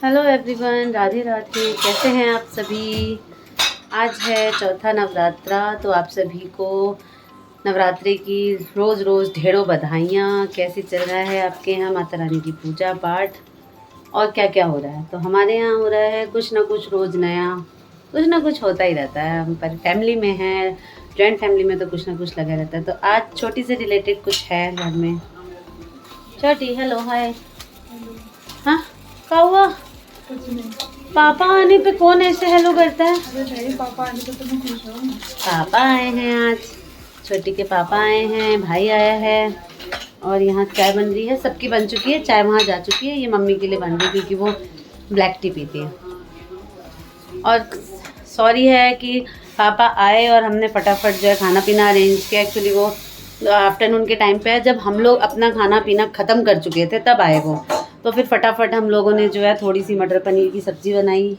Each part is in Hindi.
Hello everyone, Radhe Radhe. कैसे हैं आप सभी। आज है चौथा नवरात्रा, तो आप सभी को नवरात्रि की रोज़ रोज़ ढेरों बधाइयाँ। कैसे चल रहा है आपके यहाँ माता रानी की पूजा पाठ और क्या क्या हो रहा है। तो हमारे यहाँ हो रहा है कुछ ना कुछ रोज़ नया, कुछ ना कुछ होता ही रहता है। हम पर फैमिली में हैं, जॉइंट फैमिली में तो कुछ ना कुछ लगा रहता है। तो आज छोटी से रिलेटेड कुछ है घर में। छोटी हेलो हाय। हाँ क्या हुआ। पापा आने पे कौन ऐसे हेलो करता है। पापा आने पे तो मैं खुश हूँ। पापा आए हैं आज, छोटी के पापा आए हैं, भाई आया है और यहाँ चाय बन रही है। सबकी बन चुकी है चाय, वहाँ जा चुकी है। ये मम्मी के लिए बन रही क्योंकि वो ब्लैक टी पीती है। और सॉरी है कि पापा आए और हमने फटाफट जो है खाना पीना अरेंज किया। एक्चुअली वो आफ्टरनून के टाइम पे है, जब हम लोग अपना खाना पीना ख़त्म कर चुके थे तब आए वो। तो फिर फटाफट हम लोगों ने जो है थोड़ी सी मटर पनीर की सब्ज़ी बनाई।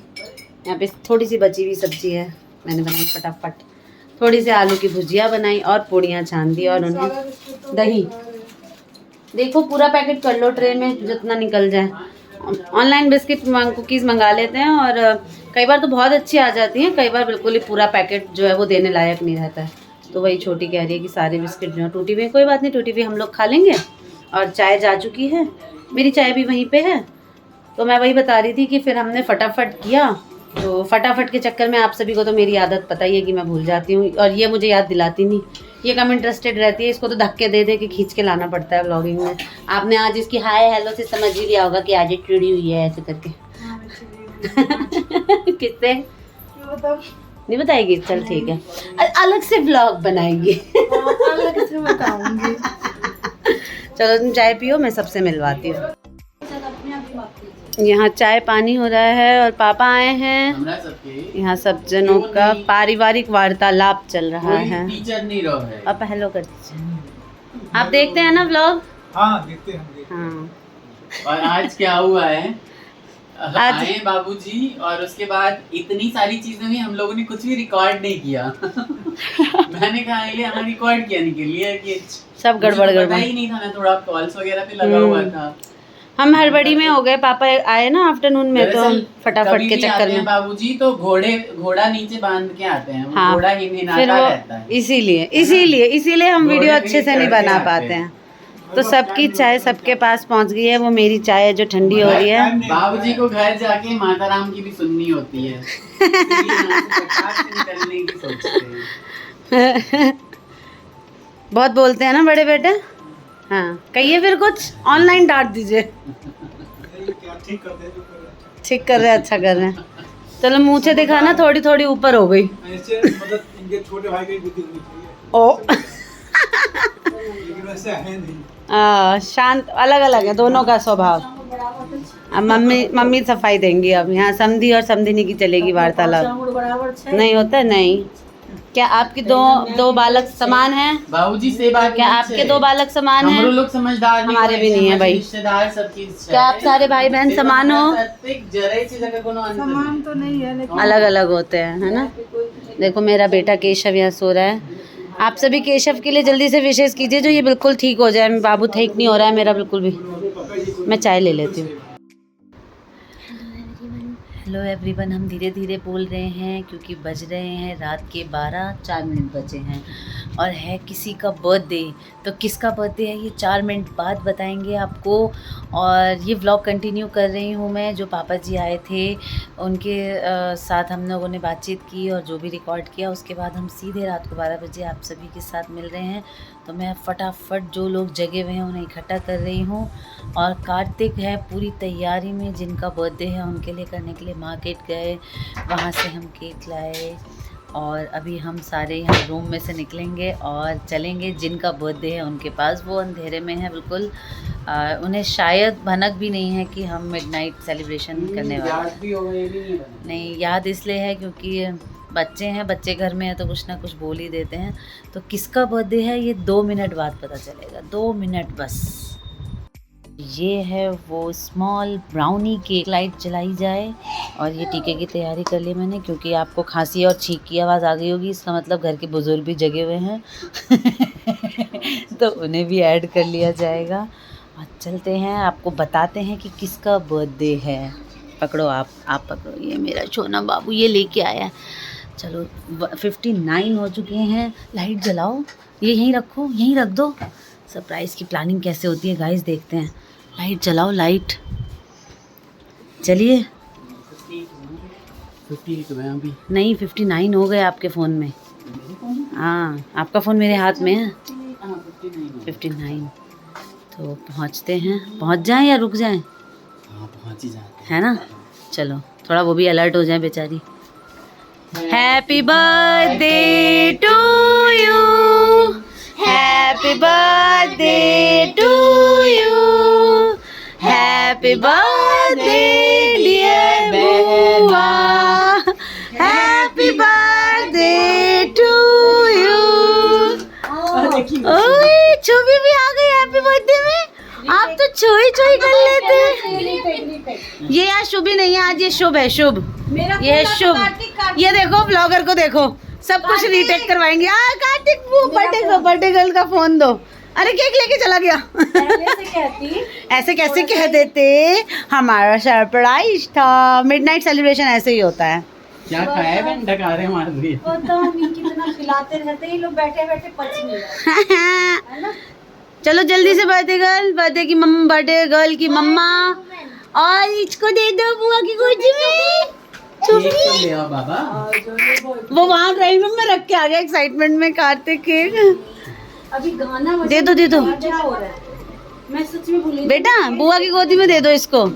यहाँ पे थोड़ी सी बची हुई सब्ज़ी है, मैंने बनाई फटाफट। थोड़ी सी आलू की भुजिया बनाई और पूड़ियाँ छान दी और उन्हें दही। देखो पूरा पैकेट कर लो ट्रे में जितना निकल जाए। ऑनलाइन बिस्किट कुकीज़ मंगा लेते हैं और कई बार तो बहुत अच्छी आ जाती हैं, कई बार बिल्कुल ही पूरा पैकेट जो है वो देने लायक नहीं रहता है। तो वही छोटी कह रही है कि सारे बिस्किट जो है टूटी हुई, कोई बात नहीं, टूटी हुई हम लोग खा लेंगे। और चाय जा चुकी है, मेरी चाय भी वहीं पे है। तो मैं वही बता रही थी कि फिर हमने फटाफट किया। तो फटाफट के चक्कर में आप सभी को तो मेरी आदत पता ही है कि मैं भूल जाती हूँ और ये मुझे याद दिलाती नहीं। ये कम इंटरेस्टेड रहती है, इसको तो धक्के दे दे के खींच के लाना पड़ता है व्लॉगिंग में। आपने आज इसकी हाय हेलो से समझ ही लिया होगा कि आज ये चिड़ी हुई है ऐसे करके। किससे नहीं बताएगी, चल ठीक है, अलग से व्लॉग बनाएगी। अलग से बताऊंगी। चलो तुम चाय पियो, मैं सबसे मिलवाती हूँ। यहाँ चाय पानी हो रहा है और पापा आए हैं। यहाँ सब जनों का पारिवारिक वार्तालाप चल रहा है। टीचर नहीं रहो है। अब हेलो कर दीजिए। आप देखते हैं ना व्लॉग। हाँ देखते हैं। हाँ, और आज क्या हुआ है, आज आए बाबूजी और उसके बाद इतनी सारी चीजें हुई, हम लोगों ने कुछ भी रिकॉर्ड नहीं किया। मैंने कहा ये हमें रिकॉर्ड किया नहीं के लिए कि सब गड़बड़ पता गड़बड़। ही नहीं था, मैं थोड़ा कॉल्स वगैरह पे लगा हुआ था। हम हड़बड़ी में हो गए, पापा आए ना आफ्टरनून में, तो हम फटाफट कभी के भी चक्कर आते हैं में। बाबूजी तो घोड़ा नीचे बांध के आते हैं। हाँ, घोड़ा फिर हिनहिनाता वो रहता है। इसीलिए हम घोड़े वीडियो पे अच्छे से नहीं चढ़ के बना आते पाते हैं। हैं। तो सबकी चाय सबके पास पहुंच गई है। वो मेरी चाय है जो ठंडी हो रही है। बाबूजी को घर जाके माता राम की भी सुननी होती है। इसलिए यहाँ से फटाक से निकलने की सोचते हैं। बहुत बोलते हैं ना बड़े बेटे। हाँ कहिए फिर कुछ, ऑनलाइन डांट दीजिए। ठीक कर रहे हैं, अच्छा कर रहे हैं। चलो मुँह से दिखाना, थोड़ी थोड़ी ऊपर हो गई। ऐसे मतलब इनके छोटे भाई की बुद्धि होनी चाहिए। ओ लेकिन वैसे है नहीं। शांत, अलग अलग है दोनों का स्वभाव। अब मम्मी सफाई देंगी। अब यहाँ समधी और समधिनी की चलेगी वार्तालाप। नहीं होता है नहीं। क्या आपकी दो बालक समान हैं? बाबूजी से बात क्या मत आपके से। दो बालक समान हैं? हम लोग समझदार नहीं, हमारे भी नहीं है भाई। रिश्तेदार सबकी क्या आप सारे भाई बहन समान हो? समान तो नहीं है लेकिन अलग अलग होते हैं, है ना। देखो मेरा बेटा केशव यहाँ सो रहा है। आप सभी केशव के लिए जल्दी से विशेष कीजिए जो ये बिल्कुल ठीक हो जाए। बाबू ठीक नहीं हो रहा है मेरा बिल्कुल भी। मैं चाय ले लेती हूँ। हेलो एवरीवन, हम धीरे धीरे बोल रहे हैं क्योंकि बज रहे हैं रात के 12:04 बजे हैं और है किसी का बर्थडे। तो किसका बर्थडे है ये 4 मिनट बाद बताएंगे आपको। और ये व्लॉग कंटिन्यू कर रही हूँ मैं। जो पापा जी आए थे उनके साथ हम लोगों ने बातचीत की और जो भी रिकॉर्ड किया, उसके बाद हम सीधे रात को 12 बजे आप सभी के साथ मिल रहे हैं। तो मैं फटाफट जो लोग जगे हुए हैं उन्हें इकट्ठा कर रही हूँ। और कार्तिक है पूरी तैयारी में, जिनका बर्थडे है उनके लिए करने के लिए मार्केट गए, वहाँ से हम केक लाए और अभी हम सारे यहाँ रूम में से निकलेंगे और चलेंगे जिनका बर्थडे है उनके पास। वो अंधेरे में है बिल्कुल, उन्हें शायद भनक भी नहीं है कि हम मिडनाइट सेलिब्रेशन करने वाले हैं। नहीं याद इसलिए है क्योंकि बच्चे हैं, बच्चे घर में हैं तो कुछ ना कुछ बोल ही देते हैं। तो किसका बर्थडे है ये 2 मिनट बाद पता चलेगा, 2 मिनट बस। ये है वो स्मॉल ब्राउनी केक। लाइट जलाई जाए और ये टीके की तैयारी कर ली मैंने क्योंकि आपको खांसी और छींक की आवाज़ आ गई होगी, इसका मतलब घर के बुजुर्ग भी जगे हुए हैं। तो उन्हें भी ऐड कर लिया जाएगा और चलते हैं, आपको बताते हैं कि किसका बर्थडे है। पकड़ो आप पकड़ो, ये मेरा छोना बाबू ये लेके आया है। चलो 59 हो चुके हैं। लाइट जलाओ, ये यहीं रखो, यहीं रख दो। सरप्राइज़ की प्लानिंग कैसे होती है गाइस, देखते हैं। लाइट जलाओ, लाइट। चलिए 58 हुए अभी। नहीं 59 हो गए आपके फ़ोन में। हाँ आपका फ़ोन मेरे हाथ में है। 59 तो पहुँचते हैं। पहुँच जाएं या रुक जाएं? हाँ पहुँच ही जाते है ना। चलो थोड़ा वो भी अलर्ट हो जाए बेचारी। Happy birthday to you, happy birthday to you, happy birthday dear बुआ, हैप्पी बर्थडे टू यू। ओए छुबी भी आ गई हैप्पी बर्थडे में। आप तो छोई छोई कर लेते हैं। ये आज शुभी नहीं है, आज ये शुभ है, शुभ। ये शुभ। ये देखो ब्लॉगर को देखो, सब कुछ रीटेक करवाएंगे। कार्तिक वो बर्थडे गर्ल का फोन दो। अरे केक लेके चला गया। ऐसे कैसे कह देते, हमारा सरप्राइज था। मिडनाइट सेलिब्रेशन ऐसे ही होता है। क्या खाया है? डकारे मार दिए। पता नहीं कितना खिलाते रहते हैं लोग, बैठे बैठे पच नहीं रहा है ना। चलो जल्दी से बर्थडे गर्ल की मम्मा, और इसको दे दो बुआ की गोदी में। केक तो ले आओ बाबा। वो वहाँ ड्राइंग रूम में रख के आ गया एक्साइटमेंट में कार्तिक केक। अभी गाना दे दो दे दो क्या हो रहा है, मैं सच में भूल गई। बेटा, बुआ की गोदी में दे दो इसको।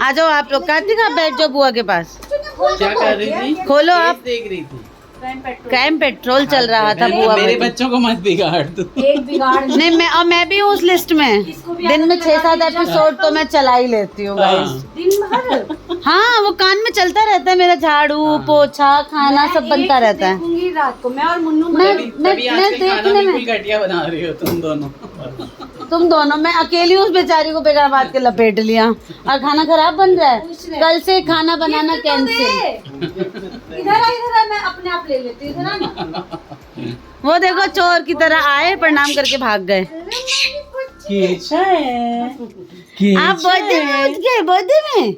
आ जाओ आप लोग। कार्तिक आप बैठ जाओ बुआ के पास। क्या कर रही थी? खोलो आप। देख रही थी। क्राइम पेट्रोल चल रहा था बुआ मेरे में। बच्चों को मत बिगाड़ तू। एक बिगाड़ नहीं मैं भी हूँ उस लिस्ट में। दिन में 6-7 एपिसोड तो मैं चला ही लेती हूँ गाइस। दिन भर। हाँ वो कान में चलता रहता है मेरा, झाड़ू पोछा खाना सब बनता रहता है। देखूंगी रात को मैं और मुन्नू। तभी आजकल खाना बिल्कुल घटिया बना रही हो तुम दोनों। मैं अकेली उस बेचारी को बेकार बात के लपेट लिया और खाना खराब बन रहा है। कल से खाना बनाना कैंसिल। इधर आ, मैं अपने आप ले लेती हूँ। इधर आ ना। वो देखो चोर की तरह आए, प्रणाम करके भाग गए। आप बर्थडे में पहुंच गए। बर्थडे में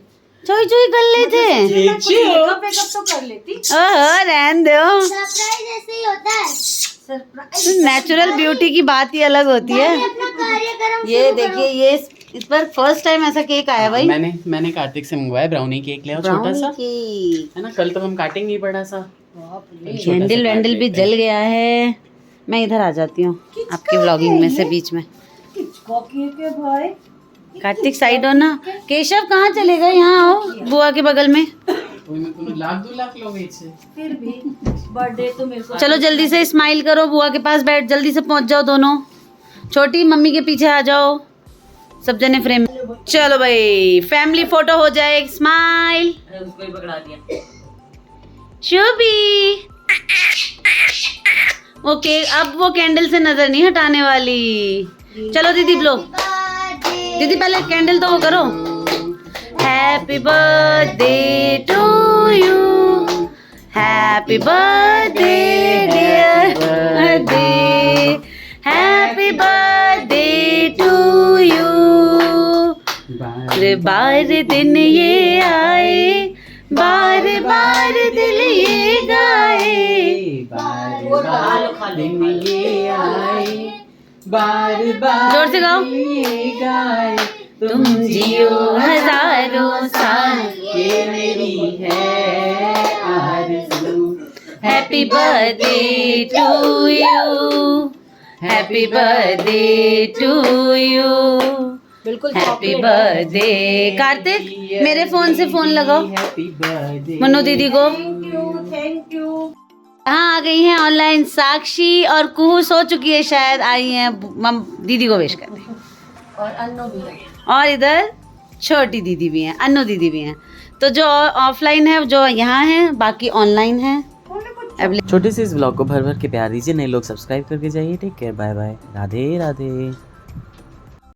चोई चोई कर लेते। मेकअप तो कर लेती। ओहो रहन दो, सरप्राइज ऐसे ही होता है। सरप्राइज नेचुरल ब्यूटी की बात ही अलग होती है। अपना कार्यक्रम ये देखिए, ये इस बार फर्स्ट टाइम ऐसा केक आया भाई। मैंने कार्तिक से मंगवाया ब्राउनी केक। ले आओ छोटा सा, है ना। कल तो हम काटेंगे ही बड़ा सा। कैंडल वैंडल भी जल गया है। मैं इधर आ जाती हूँ आपकी व्लॉगिंग में से बीच में। भाई कार्तिक साइड हो ना। केशव कहाँ चले गए? यहाँ आओ बुआ के बगल में। लाख 2 लाख लोग फिर भी बर्थडे तो मेरे को। चलो जल्दी से स्माइल करो, बुआ के पास बैठ, जल्दी से पहुंच जाओ दोनों। छोटी मम्मी के पीछे आ जाओ, सब जने फ्रेम। चलो भाई फैमिली फोटो हो जाए। स्माइल। उसको ही पकड़ा दिया। शुभी ओके, अब वो कैंडल से नजर नहीं हटाने वाली। चलो दीदी लो, दीदी पहले कैंडल तो वो करो। Happy birthday to you, happy birthday dear birthday, happy birthday to you. बार दिन ये आए, बार बार दिल ये गाए, बार दिन ये आए, बार बार जोर से गाओ। ये गाए। तुम जियो हजारों साल, ये मेरी है आरज़ू। Happy birthday to you, happy birthday to you, बिल्कुल हैप्पी बर्थडे। कार्तिक मेरे फोन से फोन लगाओ हैप्पी बर्थडे मनु दीदी को। Thank you. हाँ आ गई हैं ऑनलाइन साक्षी और कुहू सो चुकी है शायद, आई हैं दीदी को विश करने। और अन्नू भी है। और इधर छोटी दीदी भी हैं, अन्नू दीदी भी हैं। तो जो ऑफलाइन है जो यहाँ है, बाकी ऑनलाइन है। छोटे से इस ब्लॉग को भर भर के प्यार दीजिए। नए लोग सब्सक्राइब करके जाइए। Take care, bye bye, Radhe Radhe.